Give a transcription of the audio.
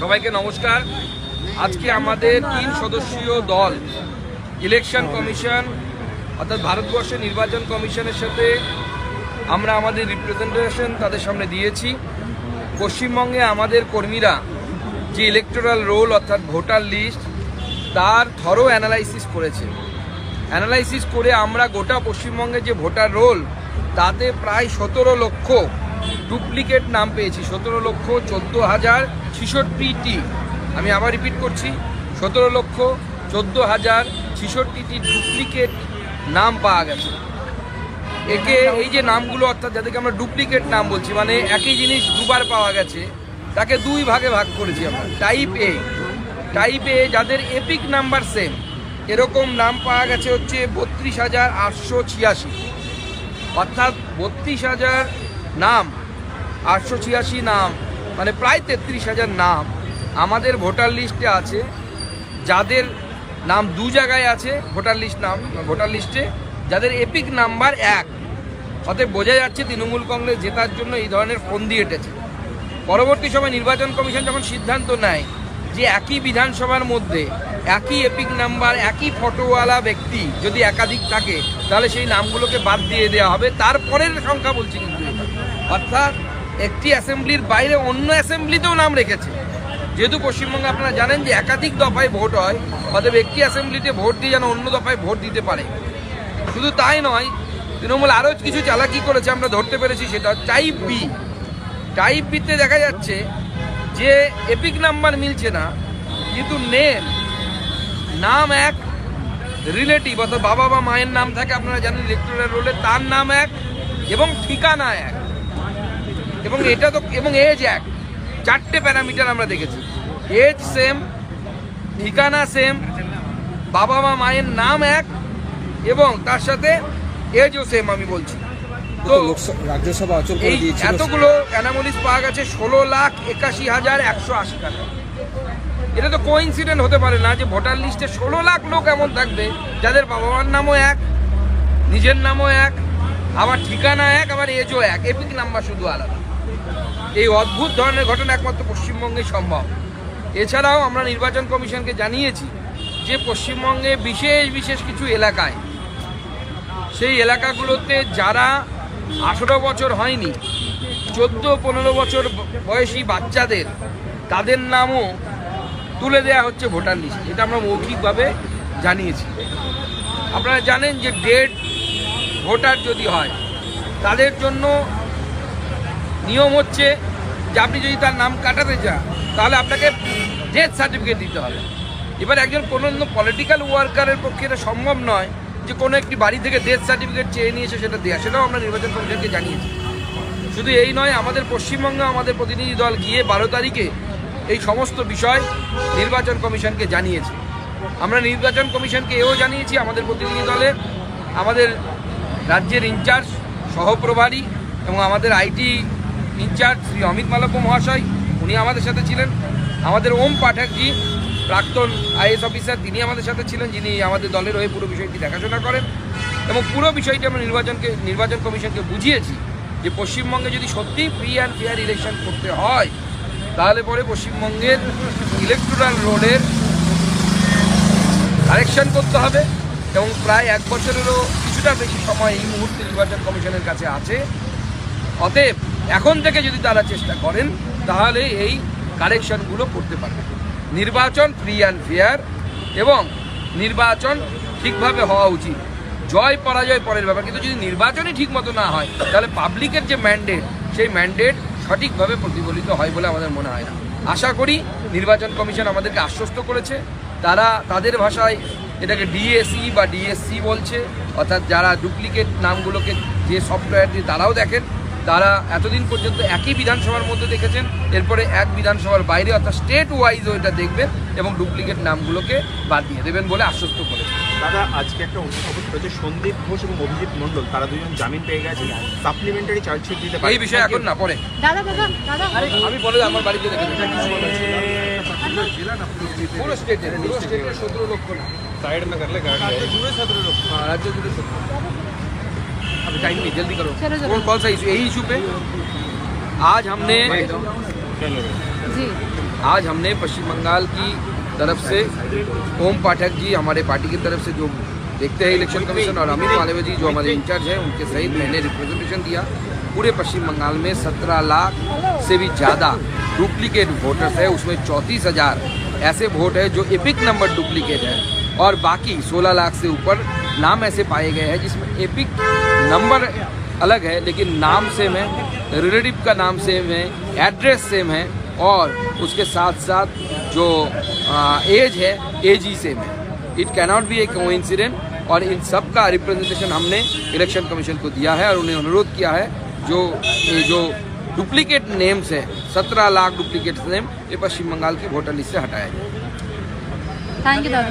সবাইকে নমস্কার। আজকে আমাদের 3 সদস্যীয় দল ইলেকশন কমিশন অর্থাৎ ভারতবর্ষের নির্বাচন কমিশনের সাথে আমরা আমাদের রিপ্রেজেন্টেশন তাদের সামনে দিয়েছি। পশ্চিমবঙ্গে আমাদের কর্মীরা যে ইলেকটোরাল রোল অর্থাৎ ভোটার লিস্ট তার থরো অ্যানালাইসিস করেছে। অ্যানালাইসিস করে আমরা গোটা পশ্চিমবঙ্গে যে ভোটার রোল তাতে প্রায় 17 লক্ষ ডুপ্লিকেট নাম পেয়েছি। 17,14,066টি, আমি আবার রিপিট করছি, 17,14,066টি ডুপ্লিকেট নাম পাওয়া গেছে। একে এই যে নামগুলো অর্থাৎ যাদেরকে আমরা ডুপ্লিকেট নাম বলছি, মানে একই জিনিস দুবার পাওয়া গেছে, তাকে 2 ভাগে ভাগ করেছি আমরা। টাইপ এ যাদের এপিক নাম্বার সেম, এরকম নাম পাওয়া গেছে হচ্ছে 32,886, অর্থাৎ 32,000 নাম, 886 নাম, মানে প্রায় 33,000 নাম আমাদের ভোটার লিস্টে আছে, যাদের নাম 2 জায়গায় আছে ভোটার লিস্টে, যাদের এপিক নাম্বার 1। অতএব বোঝা যাচ্ছে তৃণমূল কংগ্রেস জেতার জন্য এই ধরনের ফন্দি এঁটেছে। পরবর্তী সময় নির্বাচন কমিশন যখন সিদ্ধান্ত নেয় যে একই বিধানসভার মধ্যে একই এপিক নাম্বার, একই ফটোওয়ালা ব্যক্তি যদি একাধিক থাকে তাহলে সেই নামগুলোকে বাদ দিয়ে দেওয়া হবে। তারপরের সংখ্যা বলছি কিন্তু, অর্থাৎ একটি অ্যাসেম্বলির বাইরে অন্য অ্যাসেম্বলিতেও নাম রেখেছে। যেহেতু পশ্চিমবঙ্গে আপনারা জানেন যে একাধিক দফায় ভোট হয়, অতএব একটি অ্যাসেম্বলিতে ভোট দিয়ে যেন অন্য দফায় ভোট দিতে পারে। শুধু তাই নয়, তৃণমূল আরও কিছু চালাকি করেছে, আমরা ধরতে পেরেছি। সেটা টাইপ বিতে দেখা যাচ্ছে যে এপিক নাম্বার মিলছে না, কিন্তু নাম এক, রিলেটিভ অর্থাৎ বাবা বা মায়ের নাম থাকে, আপনারা জানেন ইলেকটোরাল রোলে, তার নাম এক এবং ঠিকানা এক, এবং এটা তো এবং এজ এক। 4টে প্যারামিটার আমরা দেখেছি, এজ সেম, ঠিকানা সেম, বাবা মা মায়ের নাম এক এবং তার সাথে এজও সেম। আমি বলছি তো রাজ্যসভা অচল করে দিয়েছিল। এতগুলো অ্যানামলিস পাওয়া গেছে 16,81,180 টাকা। এটা তো কোইন্সিডেন্ট হতে পারে না যে ভোটার লিস্টে 16 লাখ লোক এমন থাকবে যাদের বাবা মার নামও এক, নিজের নামও এক, আবার ঠিকানা এক, আবার এজও এক, এপিক নাম্বার শুধু আলাদা। এই অদ্ভুত ধরনের ঘটনা একমাত্র পশ্চিমবঙ্গে সম্ভব। এছাড়াও আমরা নির্বাচন কমিশনকে জানিয়েছি যে পশ্চিমবঙ্গে বিশেষ কিছু এলাকায়, সেই এলাকাগুলোতে যারা 18 বছর হয়নি, 14-15 বছর বয়সী বাচ্চাদের, তাদের নামও তুলে দেওয়া হচ্ছে ভোটার লিস্ট। এটা আমরা মৌখিকভাবে জানিয়েছি। আপনারা জানেন যে ডেড ভোটার যদি হয় তাদের জন্য নিয়ম হচ্ছে যে আপনি যদি তার নাম কাটাতে চান তাহলে আপনাকে ডেথ সার্টিফিকেট দিতে হবে। এবার একজন কোনো পলিটিক্যাল ওয়ার্কারের পক্ষে এটা সম্ভব নয় যে কোনো একটি বাড়ি থেকে ডেথ সার্টিফিকেট চেয়ে নিয়ে এসে সেটা দেওয়া। সেটাও আমরা নির্বাচন কমিশনকে জানিয়েছি। শুধু এই নয়, আমাদের পশ্চিমবঙ্গে আমাদের প্রতিনিধি দল গিয়ে 12 তারিখে এই সমস্ত বিষয় নির্বাচন কমিশনকে জানিয়েছি। আমরা নির্বাচন কমিশনকে এও জানিয়েছি, আমাদের প্রতিনিধি দলে আমাদের রাজ্যের ইনচার্জ, সহপ্রভারী এবং আমাদের আইটি ইনচার্জ শ্রী অমিত মালব্য মহাশয়, উনি আমাদের সাথে ছিলেন। আমাদের ওম পাঠকজি, প্রাক্তন আইএস অফিসার, তিনি আমাদের সাথে ছিলেন, যিনি আমাদের দলের হয়ে পুরো বিষয়টি দেখাশোনা করেন। এবং পুরো বিষয়টি আমরা নির্বাচন কমিশনকে বুঝিয়েছি যে পশ্চিমবঙ্গে যদি সত্যিই ফ্রি অ্যান্ড ফেয়ার ইলেকশন করতে হয় তাহলে পরে পশ্চিমবঙ্গের ইলেকটোরাল রোলের কারেকশন করতে হবে। এবং প্রায় 1 বছরেরও কিছুটা বেশি সময় এই মুহূর্তে নির্বাচন কমিশনের কাছে আছে। অতএব এখন থেকে যদি তারা চেষ্টা করেন তাহলে এই কারেকশনগুলো করতে পারবে। নির্বাচন ফ্রি অ্যান্ড ফেয়ার এবং নির্বাচন ঠিকভাবে হওয়া উচিত। জয় পরাজয় পরের ব্যাপার, কিন্তু যদি নির্বাচনই ঠিক মতো না হয় তাহলে পাবলিকের যে ম্যান্ডেট, সেই ম্যান্ডেট সঠিকভাবে প্রতিফলিত হয় বলে আমাদের মনে হয় না। আশা করি নির্বাচন কমিশন আমাদেরকে আশ্বস্ত করেছে, তারা তাদের ভাষায় এটাকে ডিএসই বা ডিএসসি বলছে, অর্থাৎ যারা ডুপ্লিকেট নামগুলোকে যে সফটওয়্যারটি তারাও দেখেন, তারা এতদিন পর্যন্ত একই বিধানসভার মধ্যে দেখেছেন, এরপরে এক বিধানসভার বাইরে অর্থাৎ স্টেট ওয়াইজও এটা দেখবেন এবং ডুপ্লিকেট নামগুলোকে বাদ দিয়ে দেবেন বলে আশ্বস্ত করেছে। দাদা, আজকে একটা অন্য খবর হচ্ছে সন্দীপ ঘোষ এবং অভিজিৎ মণ্ডল তারা দুজন জামিন পেয়ে গেছে, সাপ্লিমেন্টারি চার্জশিট দিতে পারে। এই বিষয়ে এখন না, পরে আমি বলে আমি বাড়িতে দেখে পুরো স্টেটে 17 লক্ষ না, साइड में कर ले गाड़ी, राज्य जुड़े 17 लोग, हाँ राज्य जुड़े 17। अभी टाइम नहीं, जल्दी करो। कौन सा इशू? यही इशू पे आज हमने जी आज हमने पश्चिम बंगाल की तरफ से ओम पाठक जी हमारे पार्टी की तरफ से जो देखते हैं इलेक्शन कमीशन और अमित मालवीय जी जो हमारे इंचार्ज हैं उनके सहित मैंने रिप्रेजेंटेशन दिया। पूरे पश्चिम बंगाल में 17 लाख से भी ज़्यादा डुप्लीकेट वोटर्स है, उसमें 34,000 ऐसे वोट है जो एपिक नंबर डुप्लीकेट है और बाकी 16 लाख से ऊपर नाम ऐसे पाए गए हैं जिसमें एपिक नंबर अलग है लेकिन नाम सेम है, रिलेटिव का नाम सेम है, एड्रेस सेम है और उसके साथ साथ जो एज है एज ही सेम है। It cannot be A coincident और इन सब का रिप्रेजेंटेशन हमने इलेक्शन कमीशन को दिया है और उन्हें अनुरोध किया है जो डुप्लीकेट नेम्स है 17 लाख डुप्लीकेट नेम ये पश्चिम बंगाल की वोटर लिस्ट से हटाया जाए। थैंक यू दादा।